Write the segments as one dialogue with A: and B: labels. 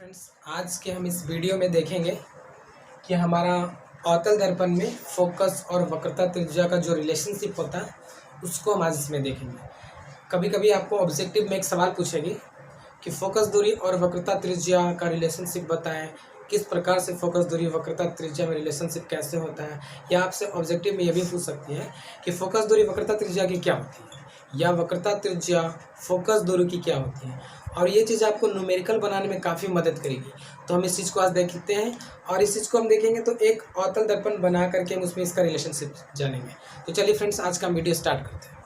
A: Friends, आज के हम इस वीडियो में देखेंगे कि हमारा अवतल दर्पण में फोकस और वक्रता त्रिज्या का जो रिलेशनशिप होता है उसको हम आज इसमें देखेंगे। कभी कभी आपको ऑब्जेक्टिव में एक सवाल पूछेगी कि फोकस दूरी और वक्रता त्रिज्या का रिलेशनशिप बताएं, किस प्रकार से फोकस दूरी वक्रता त्रिज्या में रिलेशनशिप कैसे होता है। या आपसे ऑब्जेक्टिव में यह भी पूछ सकती है कि फोकस दूरी वक्रता त्रिज्या की क्या होती है, या वक्रता त्रिज्या फोकस दूरी की क्या होती है। और ये चीज़ आपको न्यूमेरिकल बनाने में काफ़ी मदद करेगी। तो हम इस चीज़ को आज देखते हैं, और इस चीज़ को हम देखेंगे तो एक अवतल दर्पण बना करके हम उसमें इसका रिलेशनशिप जानेंगे। तो चलिए फ्रेंड्स, आज का वीडियो स्टार्ट करते हैं।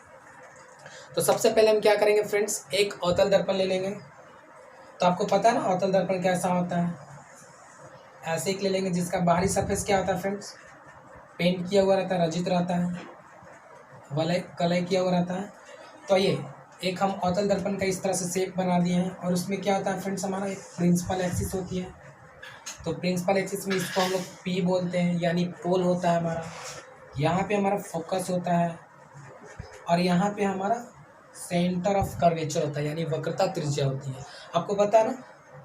A: तो सबसे पहले हम क्या करेंगे फ्रेंड्स, एक अवतल दर्पण ले लेंगे। तो आपको पता है ना अवतल दर्पण कैसा होता है। ऐसे एक ले लेंगे जिसका बाहरी सरफेस क्या होता है फ्रेंड्स, पेंट किया हुआ रहता है, रचित रहता है, वलय कलय किया हुआ रहता है। तो ये एक हम अवतल दर्पण का इस तरह से शेप बना दिए हैं, और उसमें क्या होता है फ्रेंड्स, हमारा एक प्रिंसिपल एक्सिस होती है। तो प्रिंसिपल एक्सिस में इसको हम लोग पी बोलते हैं, यानी पोल होता है हमारा। यहाँ पे हमारा फोकस होता है, और यहाँ पे हमारा सेंटर ऑफ कर्वेचर होता है, यानी वक्रता त्रिज्या होती है। आपको पता है ना,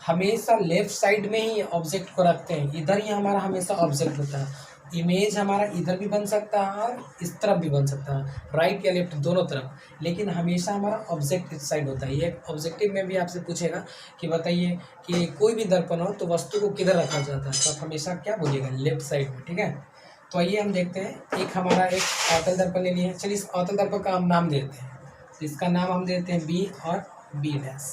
A: हमेशा लेफ्ट साइड में ही ऑब्जेक्ट को रखते हैं, इधर ही हमारा हमेशा ऑब्जेक्ट होता है। इमेज हमारा इधर भी बन सकता है और इस तरफ भी बन सकता है, राइट या लेफ्ट दोनों तरफ, लेकिन हमेशा हमारा ऑब्जेक्ट इस साइड होता है। ये ऑब्जेक्टिव में भी आपसे पूछेगा कि बताइए कि कोई भी दर्पण हो तो वस्तु को किधर रखा जाता है, तो आप हमेशा क्या बोलिएगा, लेफ्ट साइड में। ठीक है, तो आइए हम देखते हैं। एक हमारा एक अवतल दर्पण ले लिए। चलिए इस अवतल दर्पण का हम नाम देते हैं। इसका नाम हम देते हैं बी और बी डैश।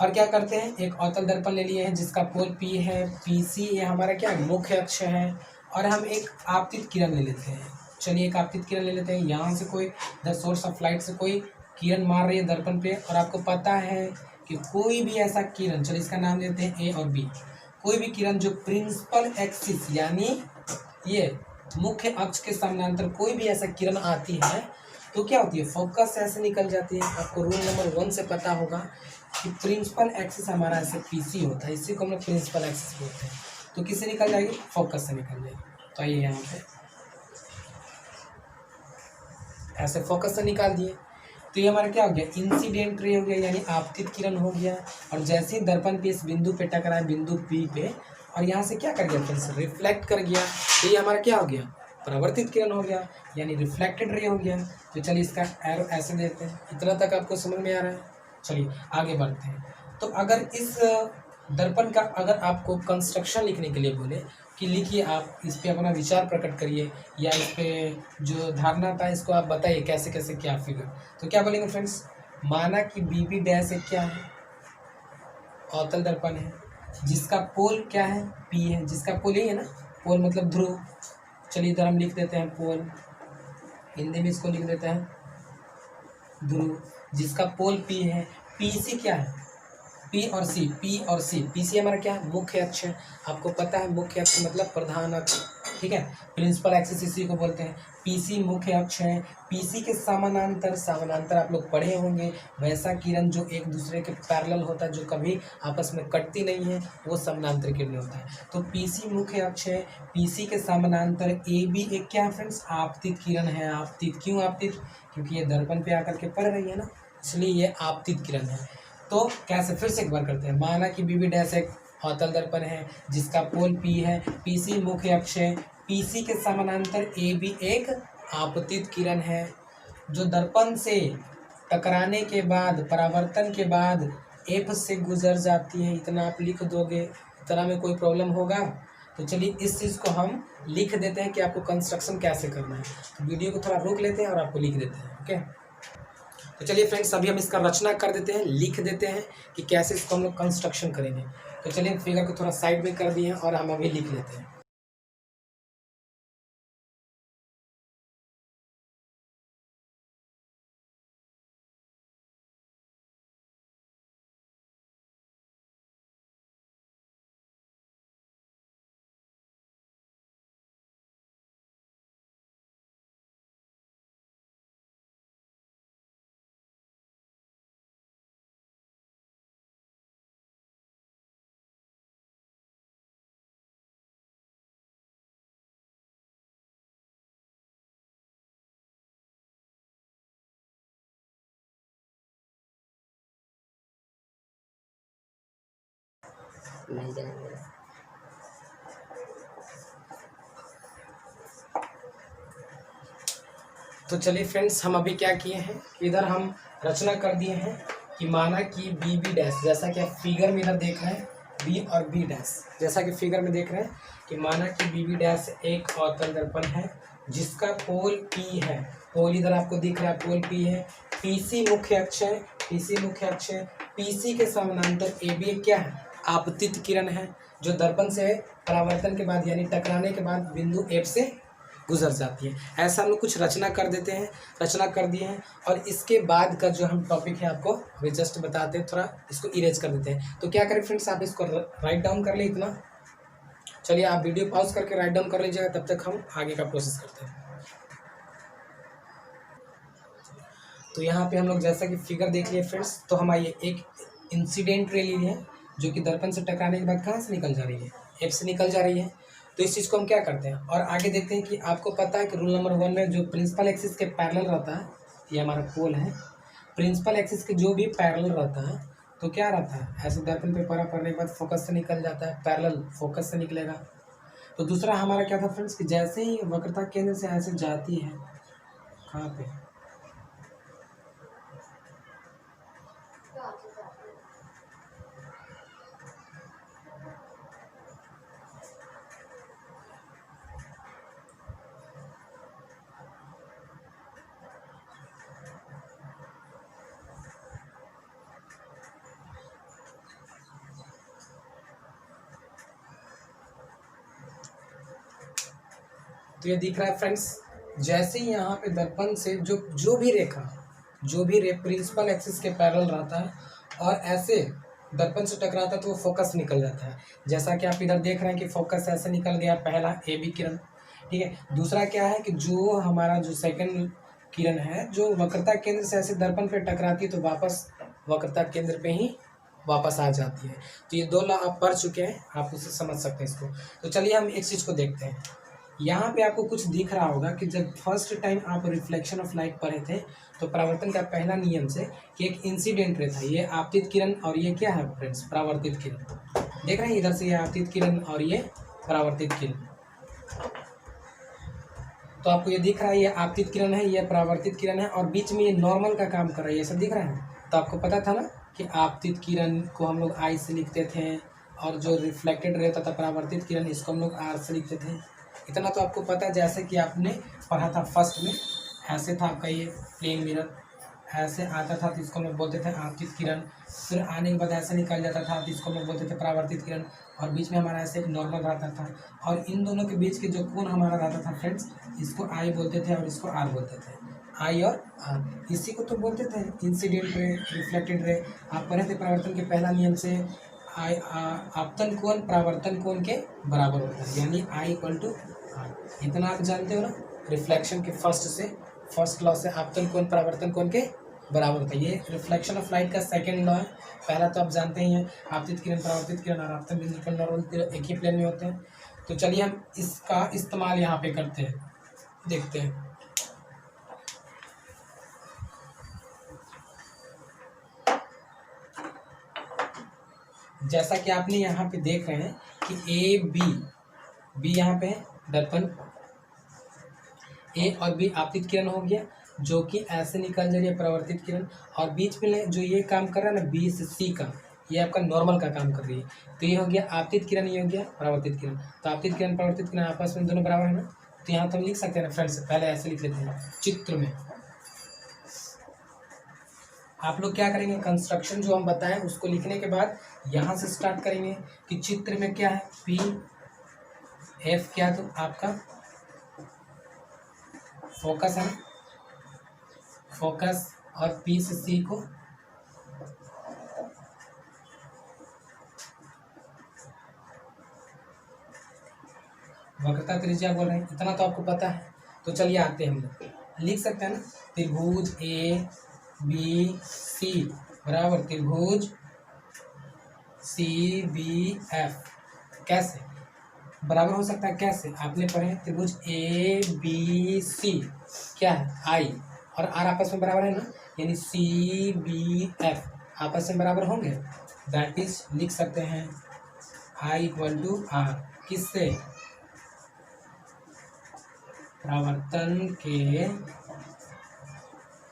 A: और क्या करते हैं, एक अवतल दर्पण ले लिए हैं जिसका पोल पी है, पी सी ये हमारा क्या मुख्य अक्ष है। और हम एक आपतित किरण ले लेते हैं। चलिए एक आपतित किरण ले लेते हैं। यहाँ से कोई द सोर्स ऑफ लाइट से कोई किरण मार रही है दर्पण पे, और आपको पता है कि कोई भी ऐसा किरण, चलिए इसका नाम देते हैं ए और बी, कोई भी किरण जो प्रिंसिपल एक्सिस यानी ये मुख्य अक्ष के समानांतर कोई भी ऐसा किरण आती है तो क्या होती है, फोकस ऐसे निकल जाती है। आपको रूल नंबर 1 से पता होगा कि प्रिंसिपल एक्सिस हमारा ऐसे पीसी होता है, इसी को हम लोग प्रिंसिपल एक्सिस बोलते हैं। तो किससे निकल जाएगी, फोकस से निकल जाएगी। तो आइए यहाँ पे ऐसे फोकस से निकाल दिए। तो ये हमारा क्या हो गया, इंसिडेंट रे हो गया, यानी आपतित किरण हो गया। और जैसे ही दर्पण पे इस बिंदु पे टकराए, बिंदु पी पे, और यहाँ से क्या कर गया फ्रेंड्स, रिफ्लेक्ट कर गया। तो ये हमारा क्या हो गया, परावर्तित किरण हो गया, यानी रिफ्लेक्टेड रे हो गया। तो चलिए इसका एरो ऐसे देते हैं। इतना तक आपको समझ में आ रहा है। चलिए आगे बढ़ते हैं। तो अगर इस दर्पण का अगर आपको कंस्ट्रक्शन लिखने के लिए बोले कि लिखिए, आप इस पे अपना विचार प्रकट करिए, या इस पे जो धारणा था इसको आप बताइए कैसे कैसे क्या फिगर, तो क्या बोलेंगे फ्रेंड्स, माना कि बी बी डैश एक क्या है, अवतल दर्पण है, जिसका पोल क्या है, पी है, जिसका पोल यही है ना, पोल मतलब ध्रुव। चलिए इधर हम लिख देते हैं पोल, हिंदी में इसको लिख देते हैं ध्रुव, जिसका पोल पी है। पी सी क्या है, पी और सी, पी और सी, पी सी हमारा क्या है, मुख्य अक्ष है। आपको पता है मुख्य अक्ष मतलब प्रधान अक्ष। ठीक है, प्रिंसिपल एक्सिस इसी को बोलते हैं। पीसी मुख्य अक्ष है। पीसी के समानांतर, समानांतर आप लोग पढ़े होंगे, वैसा किरण जो एक दूसरे के पैरेलल होता है, जो कभी आपस में कटती नहीं है, वो समानांतर किरण होता है। तो पीसी मुख्य अक्ष है, पीसी के समानांतर ए बी एक क्या है फ्रेंड्स, आपतित किरण है। आपतित क्यों आपतित, क्योंकि ये दर्पण पे आकर के पड़ रही है ना, इसलिए ये आपतित किरण है। तो कैसे, फिर से एक बार करते हैं। माना कि बी बी डैश एक अवतल दर्पण है जिसका पोल पी है, पीसी मुख्य अक्ष है, पीसी के समानांतर ए बी एक आपतित किरण है, जो दर्पण से टकराने के बाद, परावर्तन के बाद एफ से गुजर जाती है। इतना आप लिख दोगे, इतना में कोई प्रॉब्लम होगा। तो चलिए इस चीज़ को हम लिख देते हैं कि आपको कंस्ट्रक्शन कैसे करना है। तो वीडियो को थोड़ा रोक लेते हैं और आपको लिख देते हैं। ओके, तो चलिए फ्रेंड्स, अभी हम इसका रचना कर देते हैं, लिख देते हैं कि कैसे इसको हम लोग कंस्ट्रक्शन करेंगे। तो चलिए फिगर को थोड़ा साइड में कर दिए हैं और हम अभी लिख लेते हैं।
B: नहीं जाएंगे।
A: तो चलिए फ्रेंड्स, हम अभी क्या किए हैं, इधर हम रचना कर दिए हैं कि माना कि बी बी डैश, जैसा कि आप फिगर में इधर देख रहे हैं बी और बी डैश, जैसा कि फिगर में देख रहे हैं कि माना कि बी बी डैश एक अवतल दर्पण है जिसका पोल पी है। पोल इधर आपको दिख रहा है, पोल पी है। पीसी मुख्य अक्ष है, पीसी मुख्य अक्ष है। पीसी के समानांतर ए बी क्या है, आपतित किरण है, जो दर्पण से परावर्तन के बाद यानी टकराने के बाद बिंदु एफ से गुजर जाती है। ऐसा हम लोग कुछ रचना कर देते हैं, रचना कर दिए हैं। और इसके बाद का जो हम टॉपिक है आपको अभी जस्ट बताते हैं, थोड़ा इसको इरेज कर देते हैं। तो क्या करें फ्रेंड्स, आप इसको राइट डाउन कर ले इतना। चलिए आप वीडियो पॉज करके राइट डाउन कर लीजिएगा, तब तक हम आगे का प्रोसेस करते हैं। तो यहाँ पे हम लोग जैसा कि फिगर देख लिए फ्रेंड्स, तो हम आइए एक इंसिडेंट रे ले लिए जो कि दर्पण से टकराने के बाद कहाँ से निकल जा रही है, एफ से निकल जा रही है। तो इस चीज़ को हम क्या करते हैं और आगे देखते हैं कि आपको पता है कि रूल नंबर 1 में जो प्रिंसिपल एक्सिस के पैरेलल रहता है, ये हमारा पोल है, प्रिंसिपल एक्सिस के जो भी पैरेलल रहता है तो क्या रहता है, ऐसे दर्पण पे पड़ा पड़ने के बाद फोकस से निकल जाता है, पैरेलल फोकस से निकलेगा। तो दूसरा हमारा क्या था फ्रेंड्स कि जैसे ही वक्रता केंद्र से ऐसे जाती है, कहाँ पे, तो ये दिख रहा है फ्रेंड्स, जैसे ही यहाँ पे दर्पण से जो भी रे प्रिंसिपल एक्सिस के पैरेलल रहता है और ऐसे दर्पण से टकराता है तो वो फोकस निकल जाता है। जैसा कि आप इधर देख रहे हैं कि फोकस ऐसे निकल गया, पहला ए बी किरण, ठीक है। दूसरा क्या है कि जो हमारा जो सेकंड किरण है जो वक्रता केंद्र से ऐसे दर्पण पे टकराती है तो वापस वक्रता केंद्र पे ही वापस आ जाती है। तो ये दो लॉ आप पढ़ चुके हैं, आप उसे समझ सकते हैं इसको। तो चलिए हम एक चीज़ को देखते हैं। यहाँ पे आपको कुछ दिख रहा होगा कि जब फर्स्ट टाइम आप रिफ्लेक्शन ऑफ लाइट पढ़े थे तो परावर्तन का पहला नियम से कि एक इंसिडेंट रे था, ये आपतित किरण और ये क्या है फ्रेंड्स, परावर्तित किरण। देख रहे हैं इधर से ये आपतित किरण और ये परावर्तित किरण। तो आपको ये दिख रहा है ये आपतित किरण है, ये परावर्तित किरण है और बीच में ये नॉर्मल का काम कर रहा है, ये सब दिख रहा है। तो आपको पता था ना कि आपतित किरण को हम लोग आई से लिखते थे और जो रिफ्लेक्टेड रहता था परावर्तित किरण इसको हम लोग आर से लिखते थे। इतना तो आपको पता है, जैसे कि आपने पढ़ा था फर्स्ट में, ऐसे था आपका ये प्लेन मिरर, ऐसे आता था तो इसको हम लोग बोलते थे आपतित किरण, फिर आने के बाद ऐसे निकल जाता था तो इसको हम लोग बोलते थे परावर्तित किरण, और बीच में हमारा ऐसे एक नॉर्मल रहता था और इन दोनों के बीच के जो कोण हमारा रहता था फ्रेंड्स, इसको आई बोलते थे और इसको आर बोलते थे, आई और आर। इसी को तो बोलते थे इंसिडेंट रे, रिफ्लेक्टेड रे। आप पढ़े थे परावर्तन के पहला नियम से आपतन कोण परावर्तन कोण के बराबर होता है, यानी आई इक्वल टू आर। इतना आप जानते हो ना, रिफ्लेक्शन के फर्स्ट लॉ से आपतन कोण परावर्तन कोण के बराबर होता है। ये रिफ्लेक्शन ऑफ लाइट का सेकंड लॉ है। पहला तो आप जानते ही हैं, आपतित किरण परावर्तित किरण और आपतन बिंदु नॉर्मल एक ही प्लेन में होते हैं। तो चलिए हम इसका इस्तेमाल यहाँ पे करते हैं, देखते हैं। जैसा कि आपने यहाँ पे देख रहे हैं कि ए बी यहाँ पे है दर्पण, ए और बी आपतित किरण हो गया जो कि ऐसे निकल जा रही है परावर्तित किरण, और बीच में जो ये काम कर रहा है ना बी से सी का, ये आपका नॉर्मल का काम कर रही है। तो ये हो गया आपतित किरण, ये हो गया परावर्तित किरण। तो आपतित किरण परावर्तित किरण आपस में दोनों बराबर है ना, तो यहाँ तो हम लिख सकते हैं ना फ्रेंड्स, पहले ऐसे लिख लेते हैं चित्र में। आप लोग क्या करेंगे, कंस्ट्रक्शन जो हम बताएं उसको लिखने के बाद यहाँ से स्टार्ट करेंगे कि चित्र में क्या है, पी एफ क्या, तो आपका फोकस है, फोकस, और पी से सी को वक्रता त्रिज्या बोल रहे हैं। इतना तो आपको पता है। तो चलिए आते हैं, हम लोग लिख सकते हैं ना, त्रिभुज ए बी सी बराबर त्रिभुज सी बी एफ। कैसे बराबर हो सकता है, कैसे, आपने पढ़े त्रिभुज ए बी सी क्या है, आई और आर आपस में बराबर है ना, यानी सी बी एफ आपस में बराबर होंगे। दैट इज लिख सकते हैं आई इक्वल टू आर, किससे? प्रवर्तन के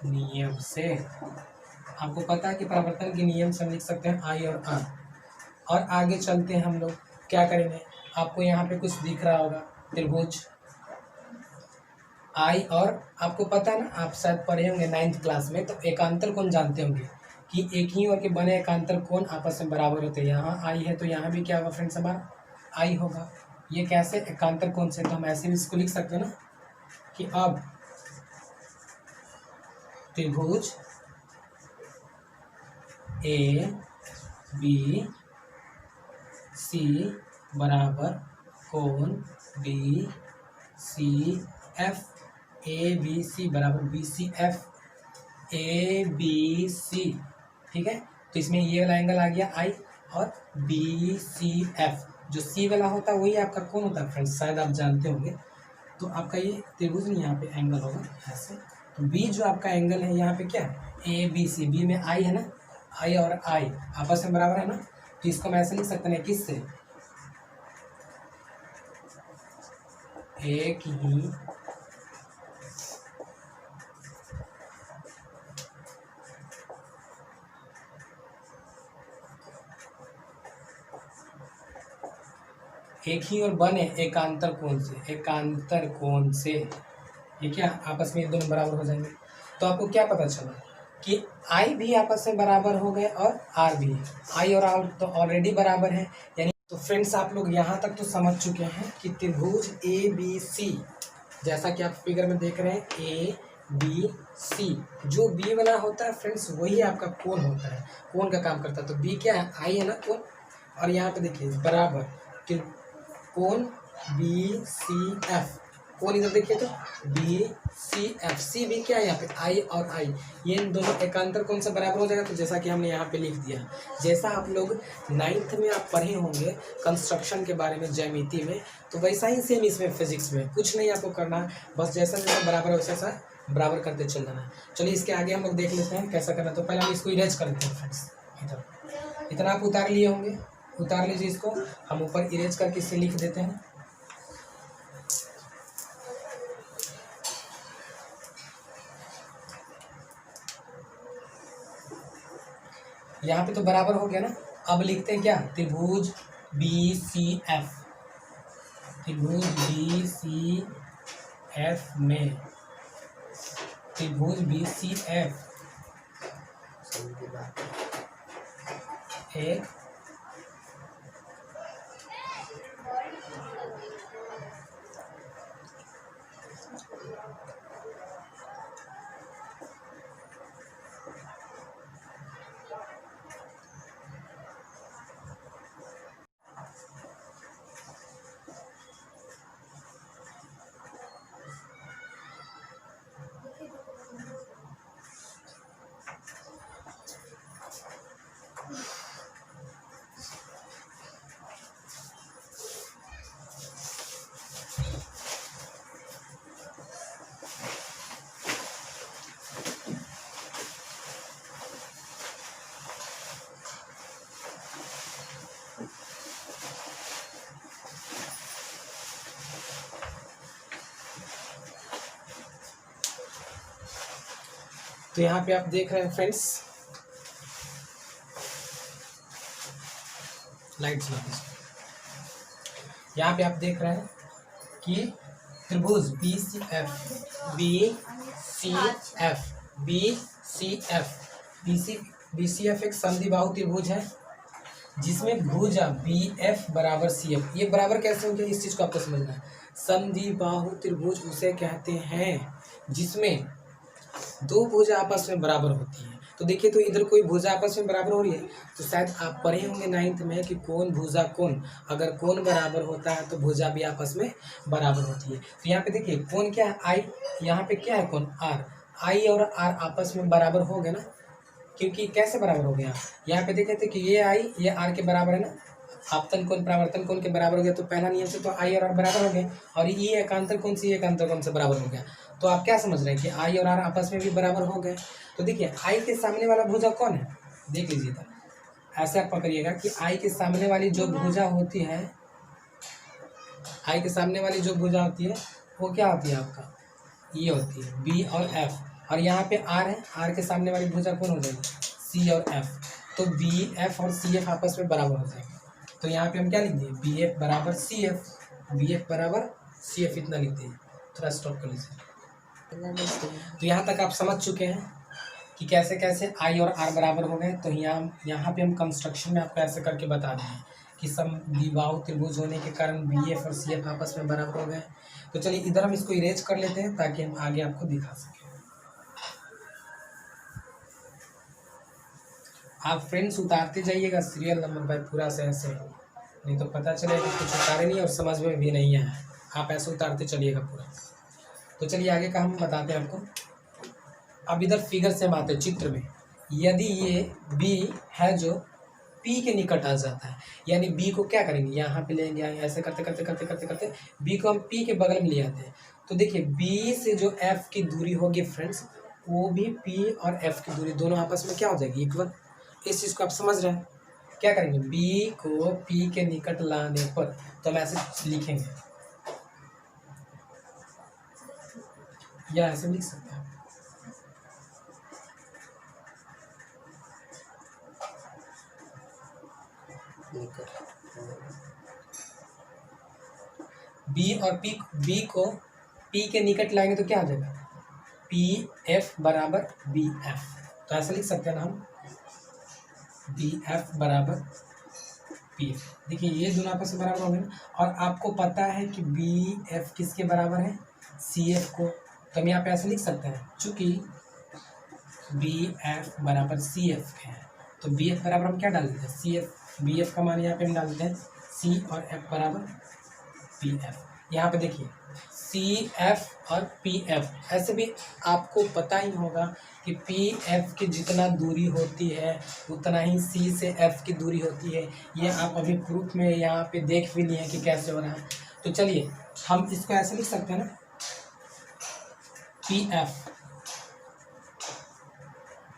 A: नियम से। आपको पता है कि प्रवर्तन के नियम से हम लिख सकते हैं आई और आर। और आगे चलते हैं हम लोग, क्या करेंगे, आपको यहाँ पे कुछ दिख रहा होगा त्रिभुज आई, और आपको पता है ना, आप शायद पढ़े होंगे 9th क्लास में, तो एकांतर कोण जानते होंगे कि एक ही ओर के बने एकांतर कोण आपस में बराबर होते हैं। यहाँ आई है तो यहाँ भी क्या होगा फ्रेंड्स, हमारा आई होगा। ये कैसे? एकांतर कोण से। तो हम ऐसे भी इसको लिख सकते हैं ना कि अब त्रिभुज ए बी सी बराबर कोण B C F, A B C बराबर B C F A B C, ठीक है। तो इसमें ये वाला एंगल आ गया आई, और बी सी एफ, जो सी वाला होता है वही आपका कौन होता है फ्रेंड्स, शायद आप जानते होंगे। तो आपका ये त्रिभुज नहीं, यहाँ पे एंगल होगा ऐसे। तो बी जो आपका एंगल है यहाँ पे क्या है, ए बी सी, बी में आई है ना, आई और आई आपस में बराबर है ना, तो इसको हम ऐसे लिख सकते हैं, किससे? एक ही और बने एकांतर कोण से, एकांतर कोण से ये क्या आपस में ये दोनों बराबर हो जाएंगे। तो आपको क्या पता चला कि आई भी आपस में बराबर हो गए और आर भी, आई और आर तो ऑलरेडी बराबर है यानी। तो फ्रेंड्स आप लोग यहाँ तक तो समझ चुके हैं कि त्रिभुज ए बी सी, जैसा कि आप फिगर में देख रहे हैं ए बी सी, जो बी वाला होता है फ्रेंड्स वही आपका कोण होता है, कोण का काम करता है। तो बी क्या है, आई है ना कोण, और यहाँ पे देखिए बराबर कि कोण बी सी एफ, कोण इधर देखिए तो बी सी एफ, सी भी क्या है यहाँ पे आई और आई, ये इन दोनों एकांतर कोण से बराबर हो जाएगा। तो जैसा कि हमने यहाँ पे लिख दिया, जैसा आप लोग 9th में आप पढ़े होंगे कंस्ट्रक्शन के बारे में, ज्यामिति में, तो वैसा ही सेम इसमें फिजिक्स में कुछ नहीं आपको करना है, बस जैसा जैसा बराबर है वैसा बराबर करते चल जाना है। चलिए इसके आगे हम लोग देख लेते हैं कैसा करना। तो पहले हम इसको इरेज कर लेते हैं फ्रेंड्स, इतना आप उतार लिए होंगे, उतार लीजिए इसको, हम ऊपर इरेज करके इसे लिख देते हैं। यहाँ पे तो बराबर हो गया ना। अब लिखते हैं क्या, त्रिभुज बी सी एफ, त्रिभुज बी सी एफ में, त्रिभुज बी सी एफ एक तो यहाँ पे आप देख रहे हैं फ्रेंड्स, लाइट्स यहाँ पे आप देख रहे हैं कि त्रिभुज B C F, B C F, B C F, B C F एक समद्विबाहु त्रिभुज है जिसमें भुजा बी एफ बराबर सी एफ। ये बराबर कैसे हो गया, इस चीज को आपको समझना है। समद्विबाहु त्रिभुज उसे कहते हैं जिसमें दो भुजा आपस में बराबर होती है। तो देखिए, तो इधर कोई भुजा आपस में बराबर हो रही है, तो शायद आप पढ़े होंगे 9th में कि कोण भुजा कोण, अगर कोण बराबर होता है तो भुजा भी आपस में बराबर होती है। तो यहाँ पे देखिए कोण क्या है, आई, यहाँ पे क्या है कोण आर, आई और आर आपस में बराबर हो गए ना, क्योंकि कैसे बराबर हो गया, यहाँ पे देखे थे कि ये आई ये आर के बराबर है ना, आपतन कोण परावर्तन कोण के बराबर हो गया। तो पहला नियम से तो आई और आर बराबर हो गए, और ये एकांतर कोण से एकांतर कोण से बराबर हो गया। तो आप क्या समझ रहे हैं कि आई और आर आपस में भी बराबर हो गए। तो देखिए आई के सामने वाला भुजा कौन है, देख लीजिए, ऐसे आप पकड़िएगा कि आई के सामने वाली जो भुजा होती है, आई के सामने वाली जो भुजा होती है वो क्या होती है आपका, ये होती है बी और एफ, और यहाँ पे आर है, आर के सामने वाली भुजा कौन हो जाएगी, सी और एफ। तो बी एफ और सी एफ आपस में बराबर हो जाएंगे। तो यहाँ पे हम क्या लिख दिए, बी एफ बराबर सी एफ, बी एफ बराबर सी एफ, इतना लिख दिए। थोड़ा स्टॉप कर लीजिए। तो यहाँ तक आप समझ चुके हैं कि कैसे कैसे आई और आर बराबर हो गए। तो यहाँ पे हम कंस्ट्रक्शन में आपको ऐसे करके बता दें कि समद्विबाहु त्रिभुज होने के कारण बी एफ और सी एफ आपस में बराबर हो गए। तो चलिए इधर हम इसको इरेज कर लेते हैं ताकि हम आगे आपको दिखा सकें। आप फ्रेंड्स उतारते जाइएगा सीरियल नंबर बाय पूरा से ऐसे, नहीं तो पता चलेगा कुछ उतारे नहीं और समझ में भी नहीं आया। आप ऐसे उतारते चलिएगा पूरा। तो चलिए आगे का हम बताते हैं आपको। अब इधर फिगर से हम आते हैं चित्र में। यदि ये बी है जो पी के निकट आ जाता है, यानी बी को क्या करेंगे, यहाँ पे लेंगे, ऐसे करते करते करते करते करते बी को हम पी के बगल में ले आते हैं। तो देखिए बी से जो एफ की दूरी होगी फ्रेंड्स, वो भी पी और एफ की दूरी दोनों आपस में क्या हो जाएगी, इक्वल। इस चीज़ को आप समझ रहे हैं। क्या करेंगे, बी को पी के निकट लाने पर, तो हम ऐसे लिखेंगे या ऐसे लिख सकते हैं, बी और पी, बी को पी के निकट लाएंगे तो क्या हो जाएगा, पी एफ बराबर बी एफ। तो ऐसे लिख सकते हैं ना हम, बी एफ बराबर पी एफ। देखिए ये दोनों आपस में बराबर हो गए ना। और आपको पता है कि बी एफ किसके बराबर है, सी एफ को। तो हम यहाँ पे ऐसे लिख सकते हैं, चूंकि बी एफ बराबर सी एफ के हैं तो बी एफ बराबर हम क्या डाल देते हैं, सी एफ। बी एफ का मान यहाँ पे हम डाल देते हैं सी और एफ बराबर पी एफ। यहाँ पे देखिए सी एफ और पी एफ, ऐसे भी आपको पता ही होगा कि पी एफ की जितना दूरी होती है उतना ही सी से एफ की दूरी होती है। ये आप अभी प्रूफ में यहाँ पे देख भी लिए हैं कि कैसे हो रहा है। तो चलिए हम इसको ऐसे लिख सकते हैं ना, पी एफ,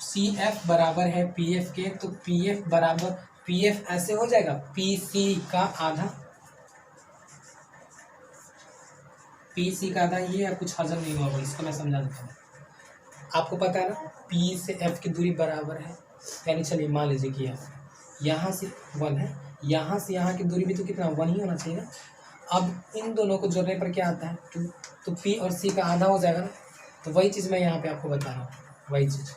A: सी एफ बराबर है पी एफ के, तो पी एफ बराबर पी एफ ऐसे हो जाएगा पी सी का आधा, पी सी का आधा। ये कुछ हजम नहीं हुआ, इसको मैं समझा देता हूँ। आपको पता है ना पी से एफ की दूरी बराबर है, यानी चलिए मान लीजिए कि एफ यहाँ से 1 है, यहाँ से यहाँ की दूरी भी तो कितना 1 ही होना चाहिए ना। अब इन दोनों को जोड़ने पर क्या आता है 2, तो पी और सी का आधा हो जाएगा ना। तो वही चीज़ मैं यहाँ पे आपको बता रहा हूँ, वही चीज़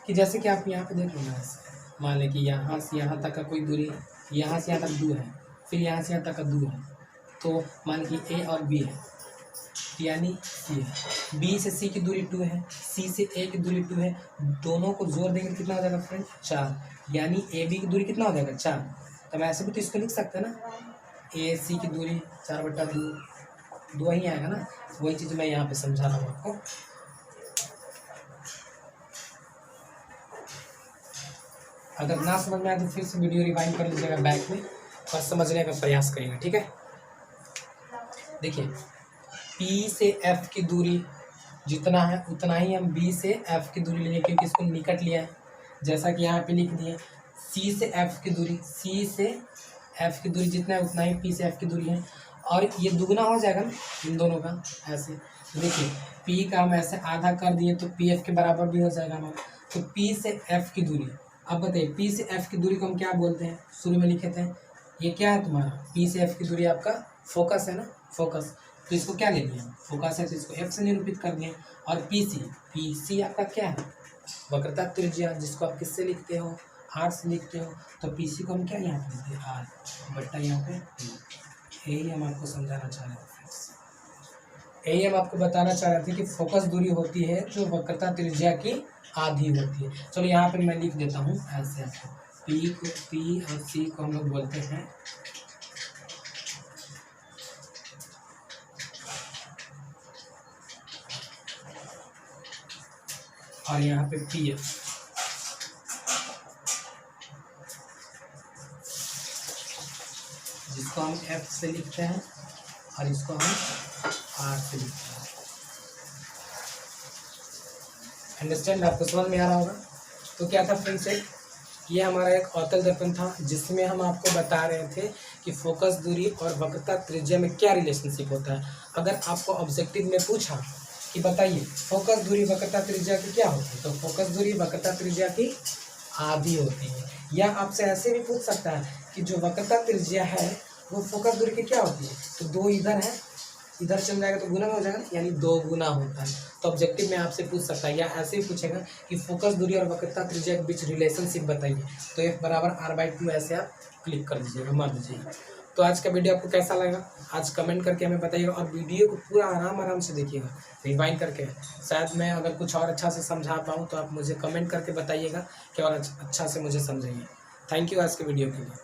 A: कि जैसे कि आप यहाँ पे देख लो ना, मान लें कि यहाँ से यहाँ तक का कोई दूरी, यहाँ से यहाँ तक 2 है, फिर यहाँ से यहाँ तक का 2 है, तो मान लीजिए ए और बी है, यानी सी है। बी से सी की दूरी 2 है, सी से ए की दूरी 2 है, दोनों को जोड़ देंगे तो कितना हो जाएगा फ्रेंड 4, यानी ए बी की दूरी कितना हो जाएगा 4। तो हम ऐसे भी तो इसको लिख सकते हैं ना, ए सी की दूरी 4/2 ही आएगा ना। वही चीज़ मैं यहाँ पे समझा रहा हूँ आपको। अगर ना समझ में आए तो फिर से वीडियो रिवाइंड कर लीजिएगा बैक में और समझने का प्रयास करिएगा, ठीक है। देखिए P से F की दूरी जितना है उतना ही हम B से F की दूरी लेंगे, क्योंकि इसको निकट लिया है, जैसा कि यहाँ पे लिख दिए। C से F की दूरी, C से F की दूरी जितना है उतना ही P से F की दूरी है, और ये दुगना हो जाएगा ना इन दोनों का ऐसे। देखिए P का हम ऐसे आधा कर दिए तो PF के बराबर भी हो जाएगा हमारा। तो P से F की दूरी, अब बताइए P से F की दूरी को हम क्या बोलते हैं, शुरू में लिखे थे, ये क्या है तुम्हारा P से F की दूरी आपका फोकस है ना, फोकस। तो इसको क्या ले लिया, फोकस है तो इसको F से निरूपित कर दिए। और पी सी आपका क्या है, वक्रता त्रिज्या, जिसको आप किससे लिखते हो, R से लिखते हो। तो पी सी को हम क्या यहाँ पे लिखते हैं, R बट्टा यहाँ पे। यही हम आपको समझाना चाह रहे थे, यही हम आपको बताना चाह रहे थे कि फोकस दूरी होती है जो वक्रता त्रिज्या की आधी होती है। चलो यहाँ पे मैं लिख देता हूँ ऐसे आपको, पी और सी को हम लोग बोलते हैं और यहाँ पे पी एफ, जिसको हम एफ से लिखते हैं और इसको हम आर से लिखते हैं। अंडरस्टैंड, आपको समझ में आ रहा होगा। तो क्या था फ्रेंड्स, ये हमारा एक अवतल दर्पण था जिसमें हम आपको बता रहे थे कि फोकस दूरी और वक्रता त्रिज्या में क्या रिलेशनशिप होता है। अगर आपको ऑब्जेक्टिव में पूछा कि बताइए फोकस दूरी वक्रता त्रिज्या की क्या होती है, तो फोकस दूरी वक्रता त्रिज्या की आधी होती है। या आपसे ऐसे भी पूछ सकता है कि जो वक्रता त्रिज्या है वो फोकस दूरी की क्या होती है, तो दो इधर है, इधर चल जाएगा तो गुना में हो जाएगा, यानी 2 गुना होता है। तो ऑब्जेक्टिव में आपसे पूछ सकता है, या ऐसे ही पूछेगा कि फोकस दूरी और वक्रता त्रिज्या के बीच रिलेशनशिप बताइए, तो F बराबर r/2 ऐसे आप क्लिक कर दीजिएगा, मान लीजिएगा। तो आज का वीडियो आपको कैसा लगा आज कमेंट करके हमें बताइएगा, और वीडियो को पूरा आराम से देखिएगा, रिवाइंड करके। शायद मैं अगर कुछ और अच्छा से समझा पाऊँ तो आप मुझे कमेंट करके बताइएगा कि और अच्छा से मुझे समझाइए। थैंक यू आज के वीडियो के लिए।